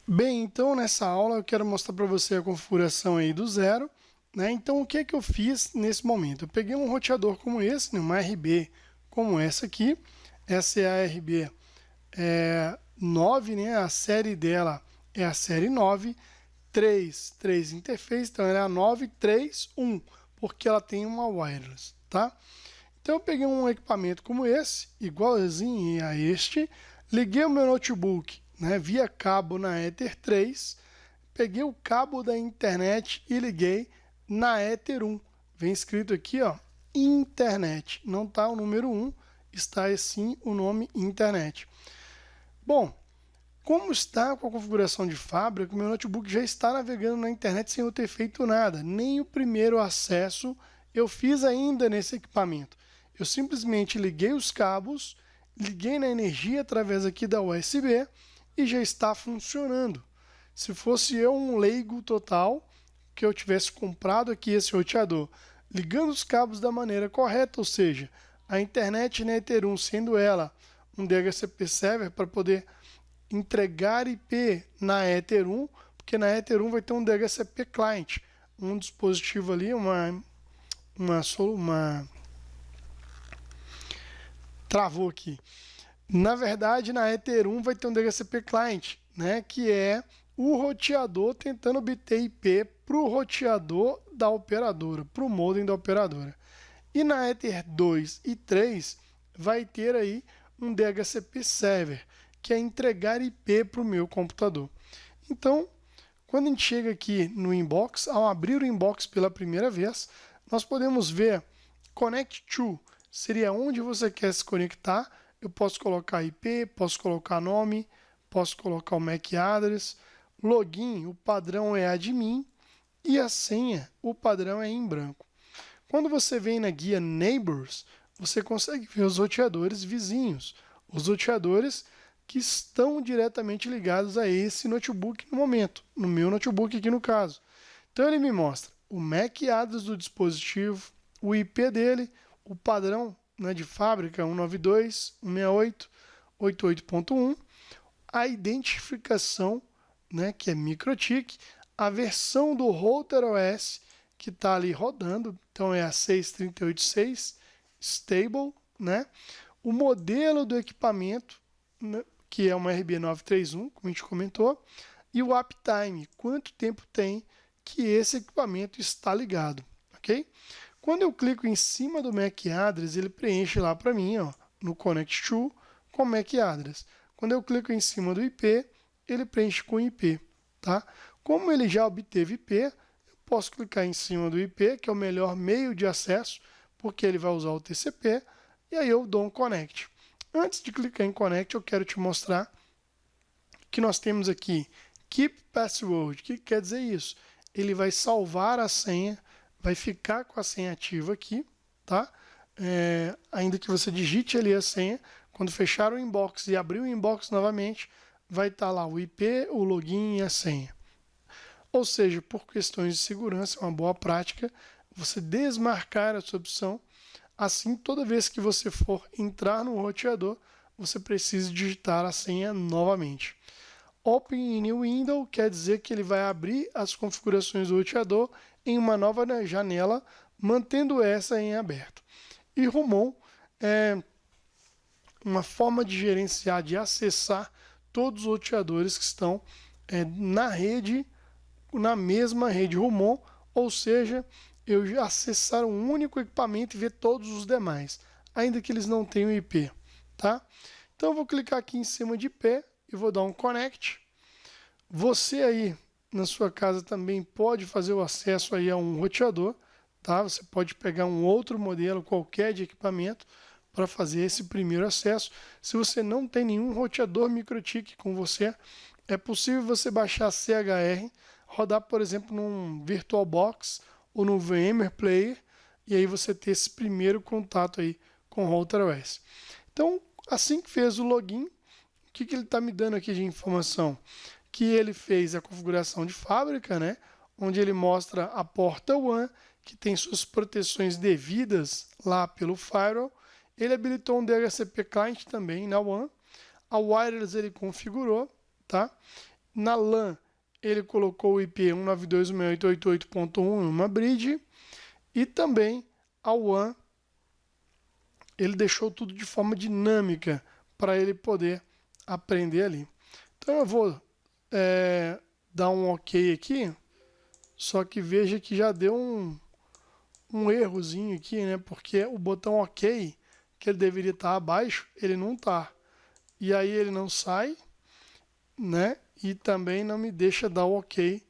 Bem, então nessa aula eu quero mostrar para você a configuração aí do zero, né? Então o que é que eu fiz nesse momento? Eu peguei um roteador como esse, né? Uma RB como essa aqui. Essa é a RB 9, né? A série dela é a série 9, 3 interface, então ela é a 931, porque ela tem uma wireless, tá? Então eu peguei um equipamento como esse, igualzinho a este, liguei o meu notebook, né, via cabo na Ether 3, peguei o cabo da internet e liguei na Ether 1. Vem escrito aqui, ó, internet. Não está o número 1, está sim o nome internet. Bom, como está com a configuração de fábrica, o meu notebook já está navegando na internet sem eu ter feito nada. Nem o primeiro acesso eu fiz ainda nesse equipamento. Eu simplesmente liguei os cabos, liguei na energia através aqui da USB e já está funcionando. Se fosse eu um leigo total, que eu tivesse comprado aqui esse roteador, ligando os cabos da maneira correta, ou seja, a internet na Ether 1 sendo ela um DHCP server para poder entregar IP na Ether 1, porque na Ether 1 vai ter um DHCP client, um dispositivo ali, travou aqui. Na verdade, na Ether 1 vai ter um DHCP client, né, que é o roteador tentando obter IP para o roteador da operadora, para o modem da operadora. E na Ether 2 e 3 vai ter aí um DHCP server, que é entregar IP para o meu computador. Então, quando a gente chega aqui no inbox, ao abrir o inbox pela primeira vez, nós podemos ver Connect to, seria onde você quer se conectar. Eu posso colocar IP, posso colocar nome, posso colocar o MAC address, login, o padrão é admin, e a senha, o padrão é em branco. Quando você vem na guia Neighbors, você consegue ver os roteadores vizinhos, os roteadores que estão diretamente ligados a esse notebook no momento, no meu notebook aqui no caso. Então ele me mostra o MAC address do dispositivo, o IP dele, o padrão, né, de fábrica 192.168.88.1, a identificação, né, que é MikroTik, a versão do Router OS que está ali rodando, então é a 6.38.6 stable, né? O modelo do equipamento, né, que é uma RB931, como a gente comentou, e o uptime, quanto tempo tem que esse equipamento está ligado, ok? Quando eu clico em cima do MAC address, ele preenche lá para mim, ó, no Connect to, com MAC address. Quando eu clico em cima do IP, ele preenche com IP, tá? Como ele já obteve IP, eu posso clicar em cima do IP, que é o melhor meio de acesso, porque ele vai usar o TCP, e aí eu dou um Connect. Antes de clicar em Connect, eu quero te mostrar que nós temos aqui Keep Password. O que quer dizer isso? Ele vai salvar a senha, vai ficar com a senha ativa aqui, tá? Ainda que você digite ali a senha, quando fechar o inbox e abrir o inbox novamente, vai estar lá o IP, o login e a senha. Ou seja, por questões de segurança, é uma boa prática você desmarcar essa opção. Assim, toda vez que você for entrar no roteador, você precisa digitar a senha novamente. Open in New Window quer dizer que ele vai abrir as configurações do roteador em uma nova janela, mantendo essa em aberto. E Rumon é uma forma de gerenciar, de acessar todos os roteadores que estão na rede, na mesma rede Rumon, ou seja, eu acessar um único equipamento e ver todos os demais, ainda que eles não tenham IP, tá? Então eu vou clicar aqui em cima de IP e vou dar um Connect. Você aí na sua casa também pode fazer o acesso aí a um roteador, tá? Você pode pegar um outro modelo qualquer de equipamento para fazer esse primeiro acesso. Se você não tem nenhum roteador MikroTik com você, é possível você baixar CHR, rodar, por exemplo, num VirtualBox ou no VMware Player, e aí você ter esse primeiro contato aí com o Router OS. Então, assim que fez o login, o que ele está me dando aqui de informação? Que ele fez a configuração de fábrica, né? Onde ele mostra a porta WAN, que tem suas proteções devidas lá pelo firewall. Ele habilitou um DHCP client também na WAN. A wireless ele configurou, tá? Na LAN, ele colocou o IP 192.168.88.1 em uma bridge. E também a WAN, ele deixou tudo de forma dinâmica para ele poder aprender ali. Então eu vou dar um OK aqui, só que veja que já deu um errozinho aqui, né? Porque o botão OK, que ele deveria estar abaixo, ele não está. E aí ele não sai, né? E também não me deixa dar o OK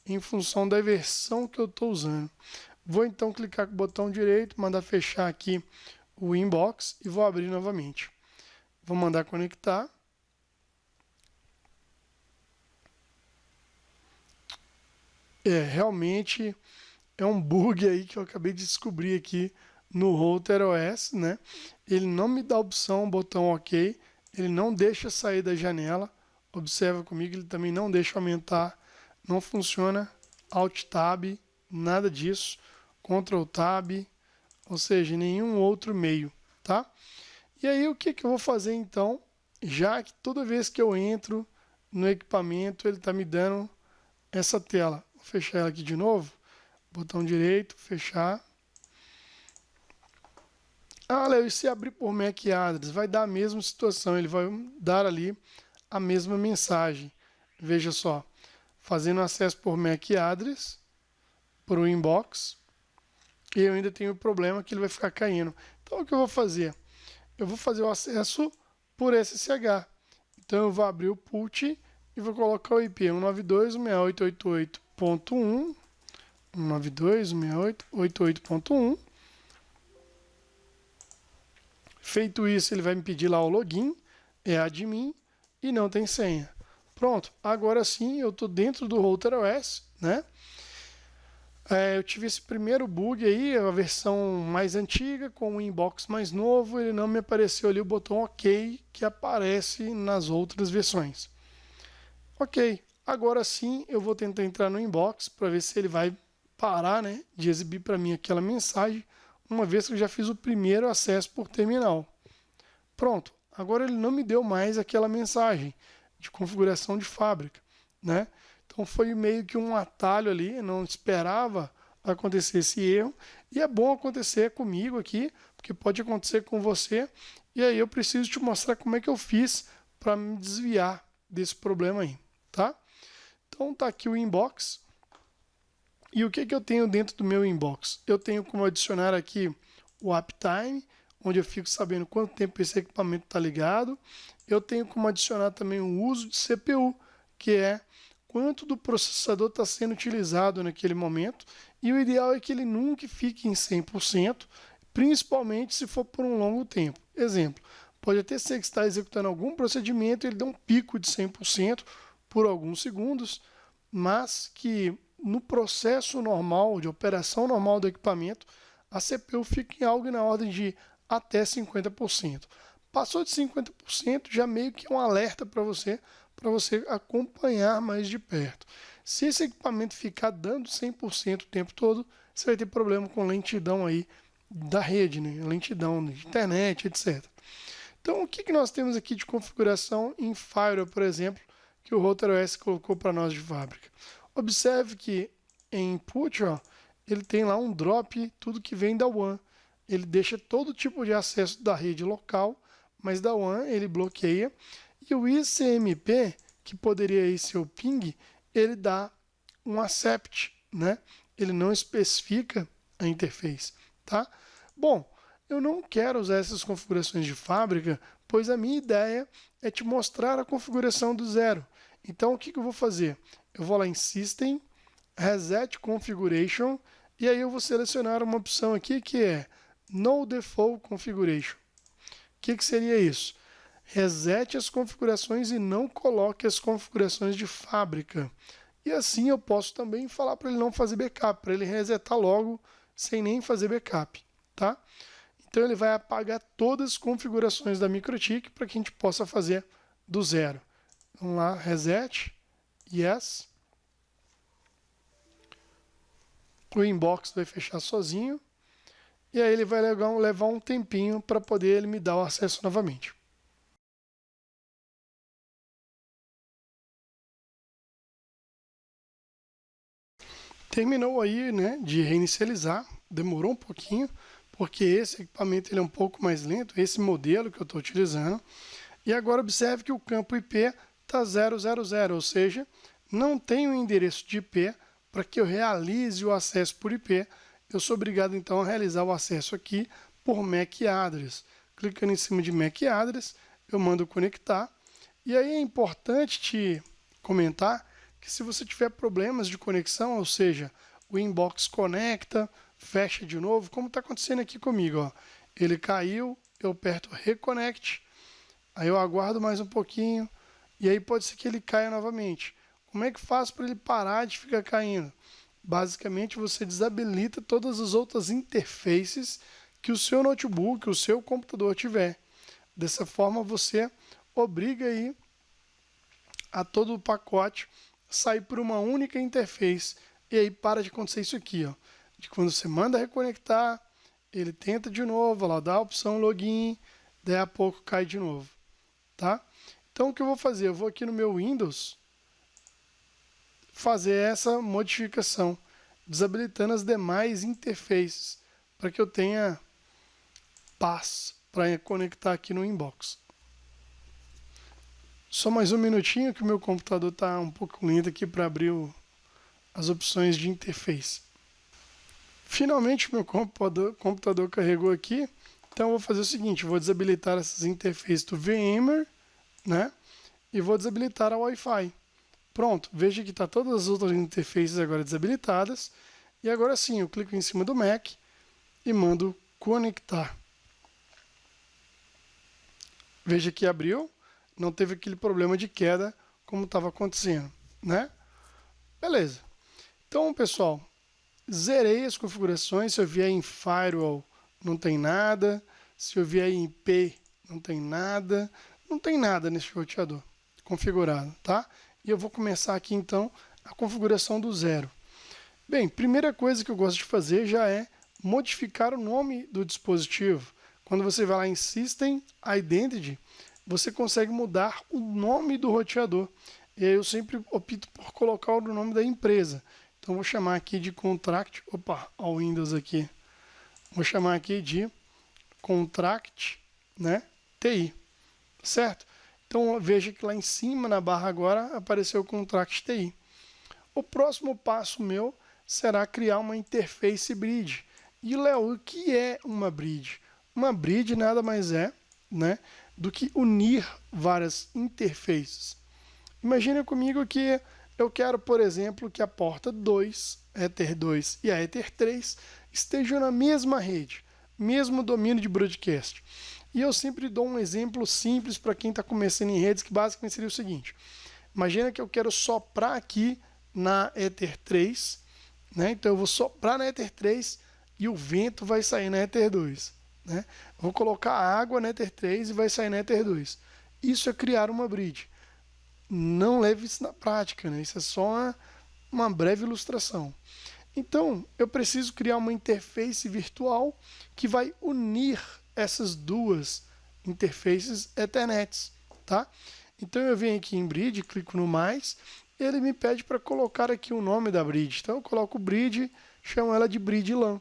em função da versão que eu estou usando. Vou então clicar com o botão direito, mandar fechar aqui o inbox e vou abrir novamente. Vou mandar conectar. Realmente é um bug aí que eu acabei de descobrir aqui no RouterOS, né? Ele não me dá a opção, botão OK, ele não deixa sair da janela. Observa comigo, ele também não deixa aumentar, não funciona Alt Tab, nada disso. Ctrl Tab, ou seja, nenhum outro meio, tá? E aí o que eu vou fazer então, já que toda vez que eu entro no equipamento ele está me dando essa tela. Vou fechar ela aqui de novo, botão direito, fechar. Léo, e se abrir por MAC address, vai dar a mesma situação, ele vai dar ali a mesma mensagem. Veja só, fazendo acesso por MAC address, por um inbox, e eu ainda tenho o problema que ele vai ficar caindo. Então o que eu vou fazer? Eu vou fazer o acesso por SSH. Então eu vou abrir o put e vou colocar o IP 192.168.88.1, 192.168.88.1. Feito isso, ele vai me pedir lá o login, é admin e não tem senha. Pronto, agora sim eu estou dentro do RouterOS, né? Eu tive esse primeiro bug aí, a versão mais antiga, com o inbox mais novo, ele não me apareceu ali o botão OK que aparece nas outras versões. Ok, agora sim eu vou tentar entrar no inbox para ver se ele vai parar, né, de exibir para mim aquela mensagem, uma vez que eu já fiz o primeiro acesso por terminal. Pronto, agora ele não me deu mais aquela mensagem de configuração de fábrica, né? Então foi meio que um atalho ali, não esperava acontecer esse erro. E é bom acontecer comigo aqui, porque pode acontecer com você. E aí eu preciso te mostrar como é que eu fiz para me desviar desse problema aí, tá? Então tá aqui o inbox. E o que eu tenho dentro do meu inbox? Eu tenho como adicionar aqui o uptime, onde eu fico sabendo quanto tempo esse equipamento está ligado. Eu tenho como adicionar também o uso de CPU, que é quanto do processador está sendo utilizado naquele momento. E o ideal é que ele nunca fique em 100%, principalmente se for por um longo tempo. Exemplo, pode até ser que está executando algum procedimento e ele dá um pico de 100% por alguns segundos, mas que no processo normal, de operação normal do equipamento, a CPU fica em algo na ordem de até 50%. Passou de 50%, já meio que é um alerta para você acompanhar mais de perto. Se esse equipamento ficar dando 100% o tempo todo, você vai ter problema com lentidão aí da rede, né? Lentidão de internet, etc. Então, o que nós temos aqui de configuração em Firewall, por exemplo, que o RouterOS colocou para nós de fábrica? Observe que em input, ó, ele tem lá um drop, tudo que vem da WAN. Ele deixa todo tipo de acesso da rede local, mas da WAN ele bloqueia. E o ICMP, que poderia ser o ping, ele dá um accept, né? Ele não especifica a interface, tá? Bom, eu não quero usar essas configurações de fábrica, pois a minha ideia é te mostrar a configuração do zero. Então, o que eu vou fazer? Eu vou lá em System, Reset Configuration, e aí eu vou selecionar uma opção aqui que é No Default Configuration. O que seria isso? Resete as configurações e não coloque as configurações de fábrica. E assim eu posso também falar para ele não fazer backup, para ele resetar logo sem nem fazer backup, tá? Então ele vai apagar todas as configurações da MikroTik para que a gente possa fazer do zero. Vamos lá, reset, yes. O inbox vai fechar sozinho. E aí ele vai levar um tempinho para poder ele me dar o acesso novamente. terminou aí, né, de reinicializar, demorou um pouquinho, porque esse equipamento ele é um pouco mais lento, esse modelo que eu estou utilizando. E agora observe que o campo IP está 000, ou seja, não tem um endereço de IP para que eu realize o acesso por IP. Eu sou obrigado então a realizar o acesso aqui por MAC address. Clicando em cima de MAC address, eu mando conectar. E aí é importante te comentar que se você tiver problemas de conexão, ou seja, o inbox conecta, fecha de novo, como está acontecendo aqui comigo, ó. Ele caiu, eu aperto Reconnect, aí eu aguardo mais um pouquinho, e aí pode ser que ele caia novamente. Como é que faz para ele parar de ficar caindo? Basicamente, você desabilita todas as outras interfaces que o seu notebook, o seu computador tiver. Dessa forma, você obriga aí a todo o pacote sair por uma única interface. E aí para de acontecer isso aqui, ó. De quando você manda reconectar, ele tenta de novo, ela dá a opção login, daí a pouco cai de novo, tá? Então o que eu vou fazer? Eu vou aqui no meu Windows fazer essa modificação, desabilitando as demais interfaces, para que eu tenha paz para conectar aqui no inbox. Só mais um minutinho que o meu computador está um pouco lento aqui para abrir as opções de interface. Finalmente meu computador carregou aqui, então eu vou fazer o seguinte, vou desabilitar essas interfaces do VMware, né? E vou desabilitar a Wi-Fi. Pronto, veja que está todas as outras interfaces agora desabilitadas. E agora sim, eu clico em cima do Mac e mando conectar. Veja que abriu, não teve aquele problema de queda como estava acontecendo, né? Beleza. Então, pessoal, zerei as configurações. Se eu vier em Firewall, não tem nada. Se eu vier em IP, não tem nada. Não tem nada nesse roteador configurado, tá? E eu vou começar aqui, então, a configuração do zero. Bem, primeira coisa que eu gosto de fazer já é modificar o nome do dispositivo. Quando você vai lá em System Identity, você consegue mudar o nome do roteador. E aí eu sempre opto por colocar o nome da empresa. Então vou chamar aqui de Contract, ao Windows aqui. Vou chamar aqui de Contract, né, TI, certo? Então veja que lá em cima na barra agora apareceu o Contract TI. O próximo passo meu será criar uma interface bridge. E Léo, o que é uma bridge? Uma bridge nada mais é, né, do que unir várias interfaces. Imagina comigo que eu quero, por exemplo, que a porta 2, Ether 2 e a Ether 3 estejam na mesma rede, mesmo domínio de broadcast. E eu sempre dou um exemplo simples para quem está começando em redes, que basicamente seria o seguinte. Imagina que eu quero soprar aqui na Ether 3, né? Então eu vou soprar na Ether 3 e o vento vai sair na Ether 2. Né? Vou colocar água na Ether 3 e vai sair na Ether 2. Isso é criar uma bridge. Não leve isso na prática, né? Isso é só uma breve ilustração. Então, eu preciso criar uma interface virtual que vai unir essas duas interfaces Ethernets, tá? Então eu venho aqui em Bridge, clico no mais, ele me pede para colocar aqui o nome da Bridge. Então eu coloco Bridge, chamo ela de Bridge LAN,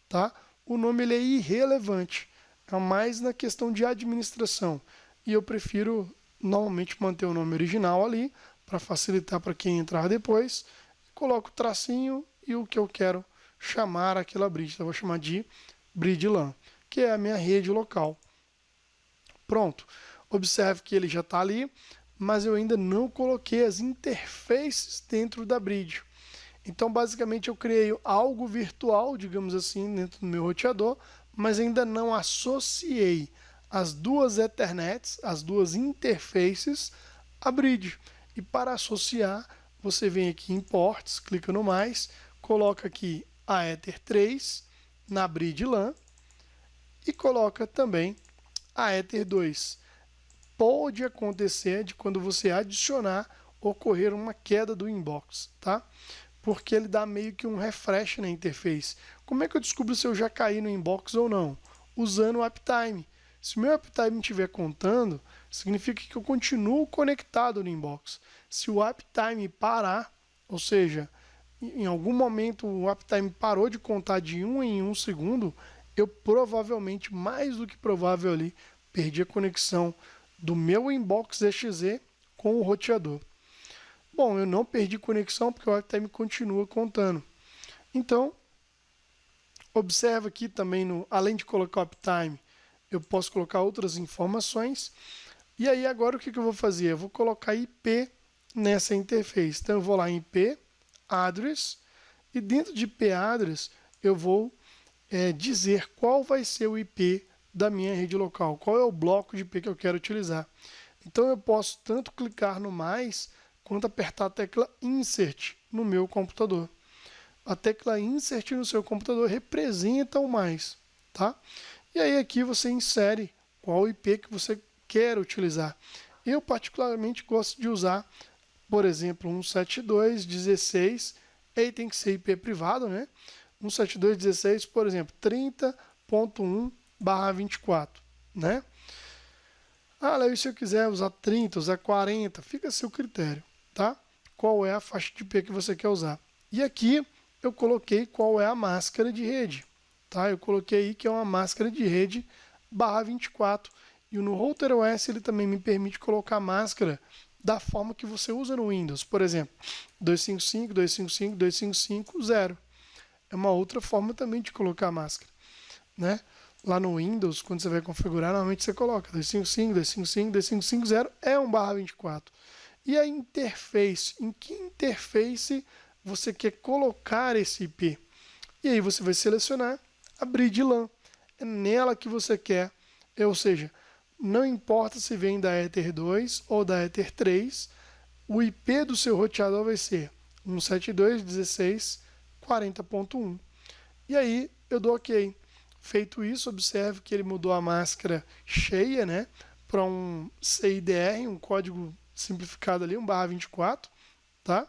tá? O nome ele é irrelevante, é mais na questão de administração. E eu prefiro normalmente manter o nome original ali, para facilitar para quem entrar depois. Coloco o tracinho e o que eu quero chamar aquela bridge. Então eu vou chamar de Bridge LAN, que é a minha rede local. Pronto. Observe que ele já está ali, mas eu ainda não coloquei as interfaces dentro da bridge. Então, basicamente, eu criei algo virtual, digamos assim, dentro do meu roteador, mas ainda não associei as duas Ethernets, as duas interfaces, à bridge. E para associar, você vem aqui em Ports, clica no mais, coloca aqui a Ether 3 na bridge LAN e coloca também a Ether 2. Pode acontecer de quando você adicionar, ocorrer uma queda do inbox, tá? Porque ele dá meio que um refresh na interface. Como é que eu descubro se eu já caí no inbox ou não? Usando o uptime. Se o meu uptime estiver contando, significa que eu continuo conectado no inbox. Se o uptime parar, ou seja, em algum momento o uptime parou de contar de 1 em 1 segundo, eu provavelmente, mais do que provável ali, perdi a conexão do meu inbox exe com o roteador. Bom, eu não perdi conexão porque o uptime continua contando. Então, observa aqui também, além de colocar o uptime, eu posso colocar outras informações. E aí agora o que eu vou fazer? Eu vou colocar IP nessa interface. Então eu vou lá em IP address e dentro de IP address eu vou dizer qual vai ser o IP da minha rede local, qual é o bloco de IP que eu quero utilizar. Então eu posso tanto clicar no mais quanto apertar a tecla Insert no meu computador. A tecla Insert no seu computador representa o mais, tá? E aí aqui você insere qual IP que você quer utilizar. Eu particularmente gosto de usar, por exemplo, 172.16, aí tem que ser IP privado, né? 172.16, por exemplo, 30.1/24, né? Ah, Léo, e se eu quiser usar 30, usar 40, fica a seu critério, tá? Qual é a faixa de IP que você quer usar. E aqui eu coloquei qual é a máscara de rede, tá? Eu coloquei aí que é uma máscara de rede /24. E no RouterOS ele também me permite colocar máscara da forma que você usa no Windows. Por exemplo, 255, 255, 255, 0. É uma outra forma também de colocar máscara, né? Lá no Windows, quando você vai configurar, normalmente você coloca 255, 255, 255, 0 é um /24. E a interface, em que interface você quer colocar esse IP? E aí você vai selecionar a bridge LAN. É nela que você quer, ou seja, não importa se vem da Ether 2 ou da Ether 3, o IP do seu roteador vai ser 172.16.40.1. E aí eu dou OK. Feito isso, observe que ele mudou a máscara cheia, né, para um CIDR, um código simplificado ali, um /24, tá?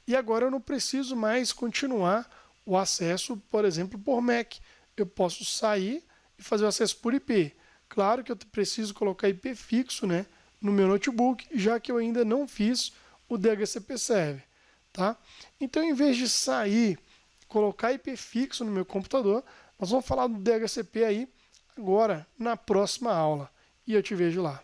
E agora eu não preciso mais continuar o acesso, por exemplo, por MAC. Eu posso sair e fazer o acesso por IP. Claro que eu preciso colocar IP fixo, né, no meu notebook, já que eu ainda não fiz o DHCP Server, tá? Então, em vez de sair, colocar IP fixo no meu computador, nós vamos falar do DHCP aí agora na próxima aula. E eu te vejo lá.